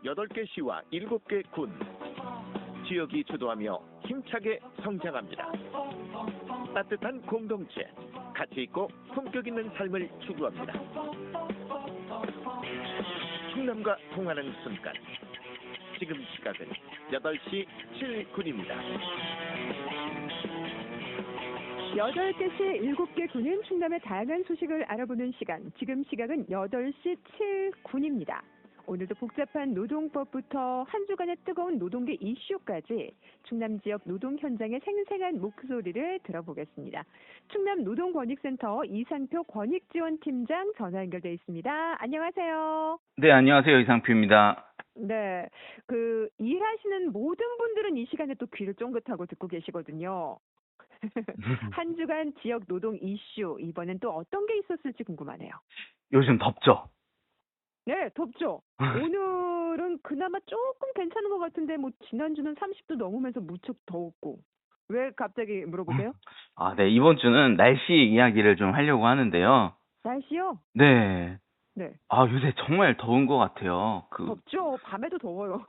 8개 시와 7개 군. 지역이 주도하며 힘차게 성장합니다. 따뜻한 공동체, 가치 있고 품격 있는 삶을 추구합니다. 충남과 통하는 순간. 지금 시각은 8시 7분입니다. 8개시 7개 군은 충남의 다양한 소식을 알아보는 시간. 지금 시각은 8시 7분입니다. 오늘도 복잡한 노동법부터 한 주간의 뜨거운 노동계 이슈까지 충남 지역 노동 현장의 생생한 목소리를 들어보겠습니다. 충남 노동권익센터 이상표 권익지원팀장 전화 연결돼 있습니다. 안녕하세요. 네, 안녕하세요. 이상표입니다. 네, 일하시는 모든 분들은 이 시간에 또 귀를 쫑긋하고 듣고 계시거든요. 한 주간 지역 노동 이슈, 이번엔 또 어떤 게 있었을지 궁금하네요. 요즘 덥죠? 네, 덥죠. 오늘은 그나마 조금 괜찮은 것 같은데 지난주는 30도 넘으면서 무척 더웠고. 왜 갑자기 물어보세요? 네, 이번 주는 날씨 이야기를 좀 하려고 하는데요. 날씨요? 네. 네. 요새 정말 더운 것 같아요. 덥죠. 밤에도 더워요.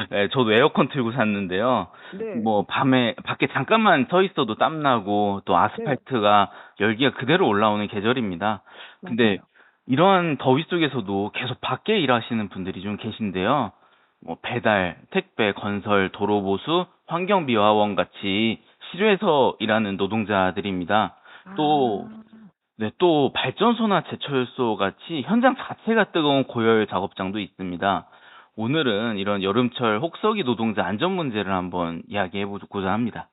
네, 저도 에어컨 틀고 샀는데요. 네. 밤에 밖에 잠깐만 서 있어도 땀나고 또 아스팔트가 열기가 그대로 올라오는 계절입니다. 근데 맞아요. 이러한 더위 속에서도 계속 밖에 일하시는 분들이 좀 계신데요. 배달, 택배, 건설, 도로보수, 환경미화원 같이 실외에서 일하는 노동자들입니다. 또 발전소나 제철소 같이 현장 자체가 뜨거운 고열 작업장도 있습니다. 오늘은 이런 여름철 혹서기 노동자 안전 문제를 한번 이야기해보고자 합니다.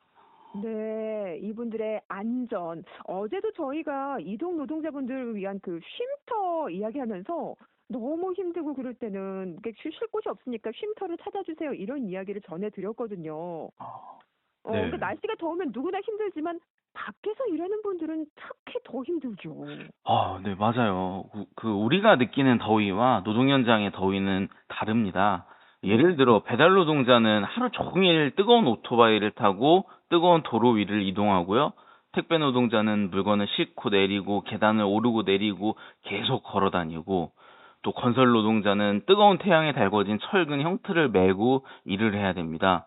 네, 이분들의 안전. 어제도 저희가 이동 노동자분들을 위한 쉼터 이야기하면서 너무 힘들고 그럴 때는 쉴 곳이 없으니까 쉼터를 찾아주세요. 이런 이야기를 전해드렸거든요. 네. 그러니까 날씨가 더우면 누구나 힘들지만 밖에서 일하는 분들은 특히 더 힘들죠. 네, 맞아요. 우리가 느끼는 더위와 노동 현장의 더위는 다릅니다. 예를 들어 배달 노동자는 하루 종일 뜨거운 오토바이를 타고 뜨거운 도로 위를 이동하고요. 택배 노동자는 물건을 싣고 내리고 계단을 오르고 내리고 계속 걸어 다니고, 또 건설 노동자는 뜨거운 태양에 달궈진 철근 형틀을 메고 일을 해야 됩니다.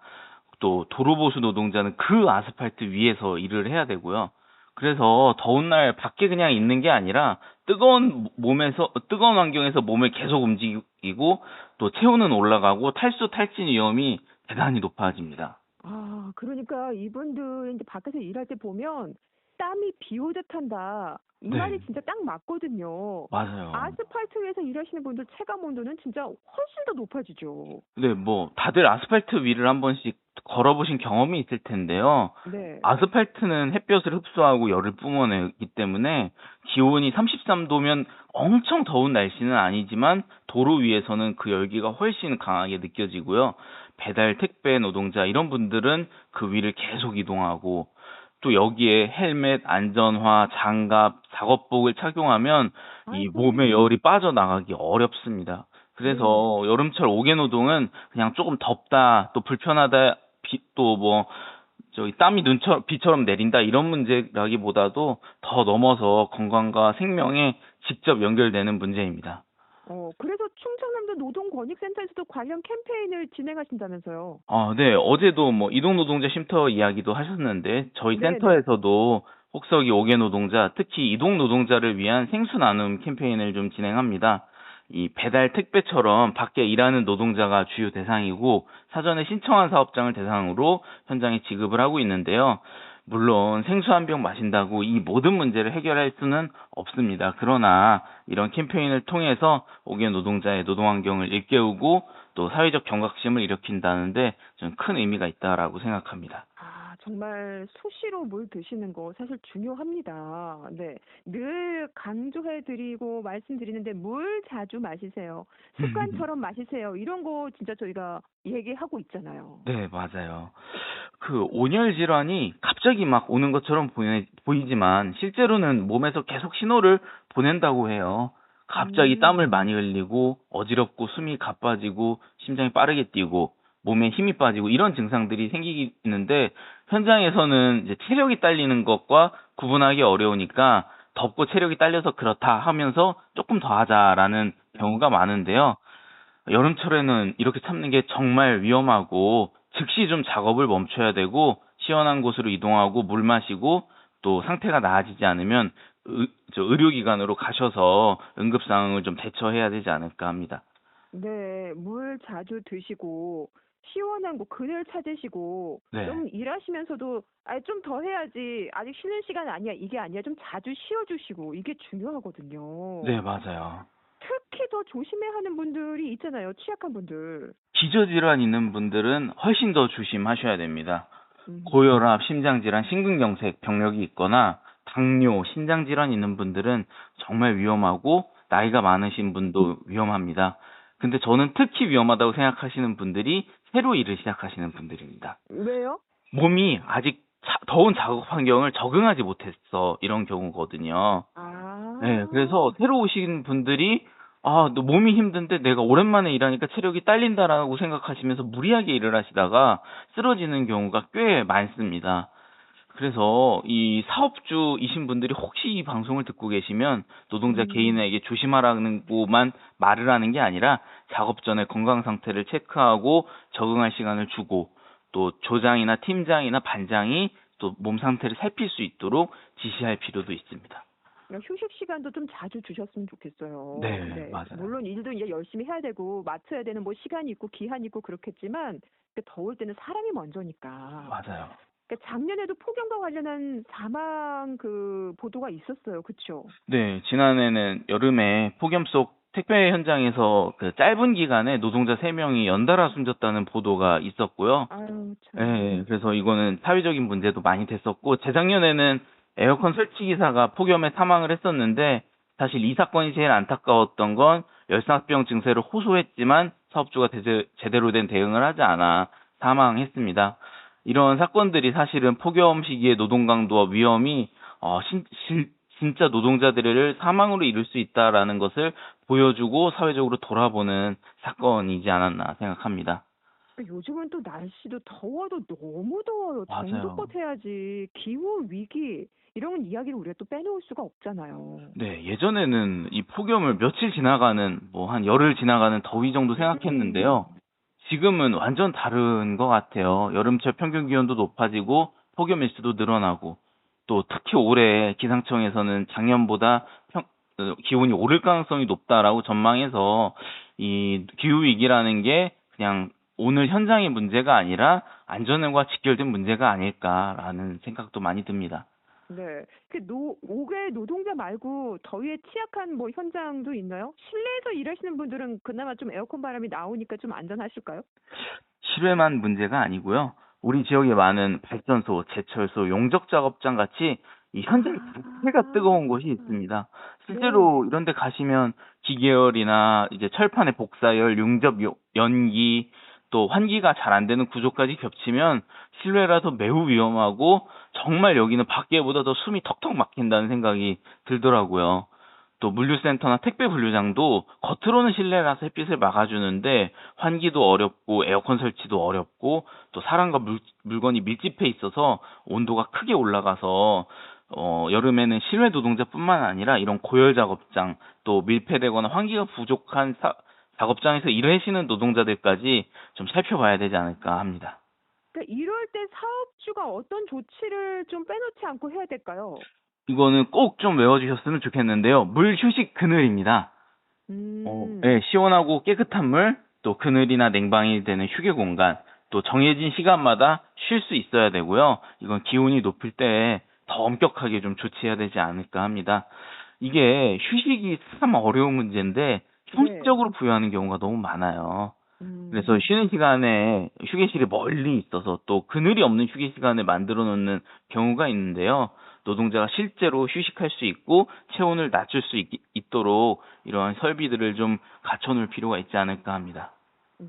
또 도로보수 노동자는 그 아스팔트 위에서 일을 해야 되고요. 그래서 더운 날 밖에 그냥 있는 게 아니라 뜨거운 환경에서 몸을 계속 움직이고 또 체온은 올라가고 탈수 탈진 위험이 대단히 높아집니다. 그러니까 이분들 이제 밖에서 일할 때 보면 땀이 비 오듯 한다. 이 네. 말이 진짜 딱 맞거든요. 맞아요. 아스팔트 위에서 일하시는 분들 체감 온도는 진짜 훨씬 더 높아지죠. 네, 다들 아스팔트 위를 한 번씩 걸어보신 경험이 있을 텐데요. 네. 아스팔트는 햇볕을 흡수하고 열을 뿜어내기 때문에 기온이 33도면 엄청 더운 날씨는 아니지만 도로 위에서는 그 열기가 훨씬 강하게 느껴지고요. 배달, 택배 노동자 이런 분들은 그 위를 계속 이동하고, 또 여기에 헬멧, 안전화, 장갑, 작업복을 착용하면 이 아이고. 몸의 열이 빠져나가기 어렵습니다. 그래서 여름철 옥외 노동은 그냥 조금 덥다, 또 불편하다, 땀이 비처럼 내린다 이런 문제라기보다도 더 넘어서 건강과 생명에 직접 연결되는 문제입니다. 그래서 충청남도 노동권익센터에서도 관련 캠페인을 진행하신다면서요. 네. 어제도 이동 노동자 쉼터 이야기도 하셨는데 저희 네네. 센터에서도 혹서기 옥외 노동자, 특히 이동 노동자를 위한 생수 나눔 캠페인을 좀 진행합니다. 이 배달 택배처럼 밖에 일하는 노동자가 주요 대상이고 사전에 신청한 사업장을 대상으로 현장에 지급을 하고 있는데요. 물론 생수 한 병 마신다고 이 모든 문제를 해결할 수는 없습니다. 그러나 이런 캠페인을 통해서 옥외 노동자의 노동 환경을 일깨우고 또 사회적 경각심을 일으킨다는데 좀 큰 의미가 있다라고 생각합니다. 정말 수시로 물 드시는 거 사실 중요합니다. 네. 늘 강조해드리고 말씀드리는데 물 자주 마시세요. 습관처럼 마시세요. 이런 거 진짜 저희가 얘기하고 있잖아요. 네, 맞아요. 온열 질환이 갑자기 막 오는 것처럼 보이지만 실제로는 몸에서 계속 신호를 보낸다고 해요. 갑자기 땀을 많이 흘리고 어지럽고 숨이 가빠지고 심장이 빠르게 뛰고 몸에 힘이 빠지고 이런 증상들이 생기는데 현장에서는 이제 체력이 딸리는 것과 구분하기 어려우니까 덥고 체력이 딸려서 그렇다 하면서 조금 더 하자라는 경우가 많은데요. 여름철에는 이렇게 참는 게 정말 위험하고 즉시 좀 작업을 멈춰야 되고 시원한 곳으로 이동하고 물 마시고 또 상태가 나아지지 않으면 의료기관으로 가셔서 응급 상황을 좀 대처해야 되지 않을까 합니다. 네, 물 자주 드시고 시원한 곳 그늘 찾으시고 네. 좀 일하시면서도 좀 더 해야지 아직 쉬는 시간 아니야 이게 아니야 좀 자주 쉬어주시고 이게 중요하거든요. 네, 맞아요. 특히 더 조심해야 하는 분들이 있잖아요. 취약한 분들. 기저질환 있는 분들은 훨씬 더 조심하셔야 됩니다. 음. 고혈압, 심장질환, 심근경색 병력이 있거나 당뇨, 신장질환 있는 분들은 정말 위험하고 나이가 많으신 분도 위험합니다. 근데 저는 특히 위험하다고 생각하시는 분들이 새로 일을 시작하시는 분들입니다. 왜요? 몸이 아직 더운 작업 환경을 적응하지 못했어 이런 경우거든요. 아. 네, 그래서 새로 오신 분들이 너 몸이 힘든데 내가 오랜만에 일하니까 체력이 딸린다라고 생각하시면서 무리하게 일을 하시다가 쓰러지는 경우가 꽤 많습니다. 그래서 이 사업주이신 분들이 혹시 이 방송을 듣고 계시면 노동자 개인에게 조심하라고만 말을 하는 게 아니라 작업 전에 건강 상태를 체크하고 적응할 시간을 주고 또 조장이나 팀장이나 반장이 또 몸 상태를 살필 수 있도록 지시할 필요도 있습니다. 그러니까 휴식 시간도 좀 자주 주셨으면 좋겠어요. 네, 맞아요. 물론 일도 이제 열심히 해야 되고 맞춰야 되는 뭐 시간이 있고 기한이 있고 그렇겠지만 더울 때는 사람이 먼저니까. 맞아요. 그러니까 작년에도 폭염과 관련한 사망 그 보도가 있었어요. 그렇죠? 네, 지난해는 여름에 폭염 속 택배 현장에서 그 짧은 기간에 노동자 3명이 연달아 숨졌다는 보도가 있었고요. 아유 참. 네, 그래서 이거는 사회적인 문제도 많이 됐었고 재작년에는 에어컨 설치 기사가 폭염에 사망을 했었는데 사실 이 사건이 제일 안타까웠던 건 열사병 증세를 호소했지만 사업주가 제대로 된 대응을 하지 않아 사망했습니다. 이런 사건들이 사실은 폭염 시기의 노동 강도와 위험이 진짜 노동자들을 사망으로 이를 수 있다라는 것을 보여주고 사회적으로 돌아보는 사건이지 않았나 생각합니다. 요즘은 또 날씨도 더워도 너무 더워요. 맞아요. 정도껏 해야지. 기후 위기 이런 이야기를 우리가 또 빼놓을 수가 없잖아요. 네, 예전에는 이 폭염을 며칠 지나가는 뭐 한 열흘 지나가는 더위 정도 생각했는데요. 지금은 완전 다른 것 같아요. 여름철 평균 기온도 높아지고 폭염 일수도 늘어나고 또 특히 올해 기상청에서는 작년보다 기온이 오를 가능성이 높다라고 전망해서 이 기후 위기라는 게 그냥 오늘 현장의 문제가 아니라 안전과 직결된 문제가 아닐까라는 생각도 많이 듭니다. 네. 옥외 노동자 말고 더위에 취약한 뭐 현장도 있나요? 실내에서 일하시는 분들은 그나마 좀 에어컨 바람이 나오니까 좀 안전하실까요? 실외만 문제가 아니고요. 우리 지역에 많은 발전소, 제철소, 용접 작업장 같이 이 현장 자체가 뜨거운 곳이 있습니다. 실제로 이런 데 가시면 기계열이나 이제 철판의 복사열, 용접 연기, 또 환기가 잘 안 되는 구조까지 겹치면 실외라서 매우 위험하고 정말 여기는 밖에보다 더 숨이 턱턱 막힌다는 생각이 들더라고요. 또 물류센터나 택배 분류장도 겉으로는 실내라서 햇빛을 막아주는데 환기도 어렵고 에어컨 설치도 어렵고 또 사람과 물건이 밀집해 있어서 온도가 크게 올라가서 여름에는 실외 노동자뿐만 아니라 이런 고열 작업장 또 밀폐되거나 환기가 부족한 작업장에서 일하시는 노동자들까지 좀 살펴봐야 되지 않을까 합니다. 그러니까 이럴 때 사업주가 어떤 조치를 좀 빼놓지 않고 해야 될까요? 이거는 꼭 좀 외워주셨으면 좋겠는데요. 물 휴식 그늘입니다. 네, 시원하고 깨끗한 물, 또 그늘이나 냉방이 되는 휴게 공간, 또 정해진 시간마다 쉴 수 있어야 되고요. 이건 기온이 높을 때 더 엄격하게 좀 조치해야 되지 않을까 합니다. 이게 휴식이 참 어려운 문제인데 형식적으로 부여하는 경우가 너무 많아요. 그래서 쉬는 시간에 휴게실이 멀리 있어서 또 그늘이 없는 휴게 시간을 만들어 놓는 경우가 있는데요. 노동자가 실제로 휴식할 수 있고 체온을 낮출 수 있도록 이러한 설비들을 좀 갖춰놓을 필요가 있지 않을까 합니다. 네.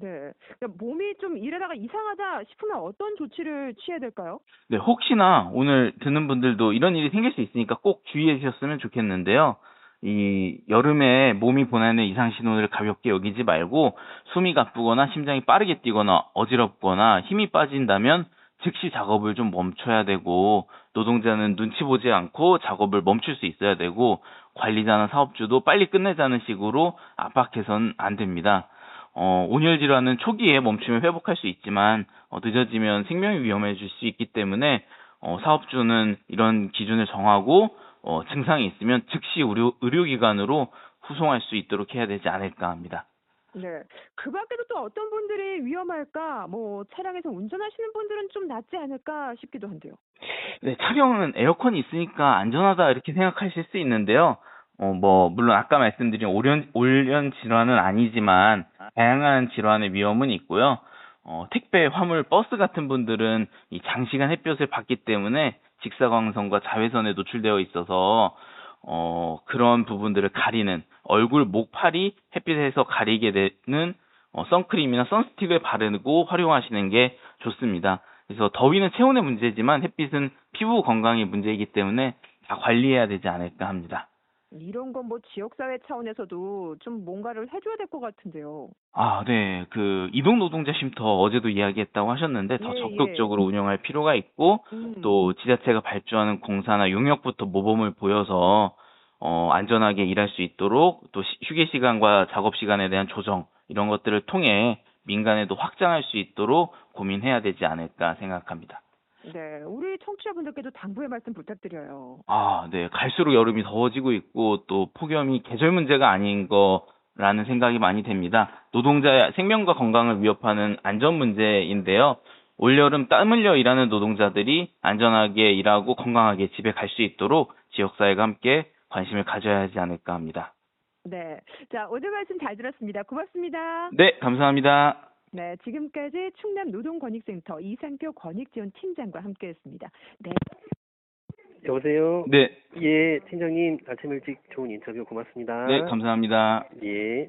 그러니까 몸이 좀 일하다가 이상하다 싶으면 어떤 조치를 취해야 될까요? 네, 혹시나 오늘 듣는 분들도 이런 일이 생길 수 있으니까 꼭 주의해 주셨으면 좋겠는데요. 이 여름에 몸이 보내는 이상 신호를 가볍게 여기지 말고 숨이 가쁘거나 심장이 빠르게 뛰거나 어지럽거나 힘이 빠진다면 즉시 작업을 좀 멈춰야 되고 노동자는 눈치 보지 않고 작업을 멈출 수 있어야 되고 관리자나 사업주도 빨리 끝내자는 식으로 압박해서는 안 됩니다. 온열 질환은 초기에 멈추면 회복할 수 있지만 늦어지면 생명이 위험해질 수 있기 때문에 사업주는 이런 기준을 정하고 증상이 있으면 즉시 의료기관으로 후송할 수 있도록 해야 되지 않을까 합니다. 네. 그 밖에도 또 어떤 분들이 위험할까? 뭐 차량에서 운전하시는 분들은 좀 낫지 않을까 싶기도 한데요. 네, 차량은 에어컨이 있으니까 안전하다 이렇게 생각하실 수 있는데요. 물론 아까 말씀드린 올연 질환은 아니지만 다양한 질환의 위험은 있고요. 택배, 화물, 버스 같은 분들은 이 장시간 햇볕을 받기 때문에 직사광선과 자외선에 노출되어 있어서 그런 부분들을 가리는 얼굴, 목, 팔이 햇빛에서 가리게 되는 선크림이나 선스틱을 바르고 활용하시는 게 좋습니다. 그래서 더위는 체온의 문제지만 햇빛은 피부 건강의 문제이기 때문에 다 관리해야 되지 않을까 합니다. 이런 건 뭐 지역사회 차원에서도 좀 뭔가를 해줘야 될 것 같은데요. 아, 네. 그 이동 노동자 쉼터 어제도 이야기했다고 하셨는데 더 예, 적극적으로 운영할 필요가 있고 예. 또 지자체가 발주하는 공사나 용역부터 모범을 보여서 안전하게 일할 수 있도록 또 휴게 시간과 작업 시간에 대한 조정 이런 것들을 통해 민간에도 확장할 수 있도록 고민해야 되지 않을까 생각합니다. 네, 우리 청취자분들께도 당부의 말씀 부탁드려요. 아, 네. 갈수록 여름이 더워지고 있고 또 폭염이 계절 문제가 아닌 거라는 생각이 많이 됩니다. 노동자의 생명과 건강을 위협하는 안전 문제인데요. 올여름 땀 흘려 일하는 노동자들이 안전하게 일하고 건강하게 집에 갈 수 있도록 지역사회가 함께 관심을 가져야 하지 않을까 합니다. 네, 자 오늘 말씀 잘 들었습니다. 고맙습니다. 네, 감사합니다. 네, 지금까지 충남 노동권익센터 이상표 권익지원팀장과 함께했습니다. 네, 여보세요? 네, 예, 팀장님, 아침 일찍 좋은 인터뷰 고맙습니다. 네, 감사합니다. 예.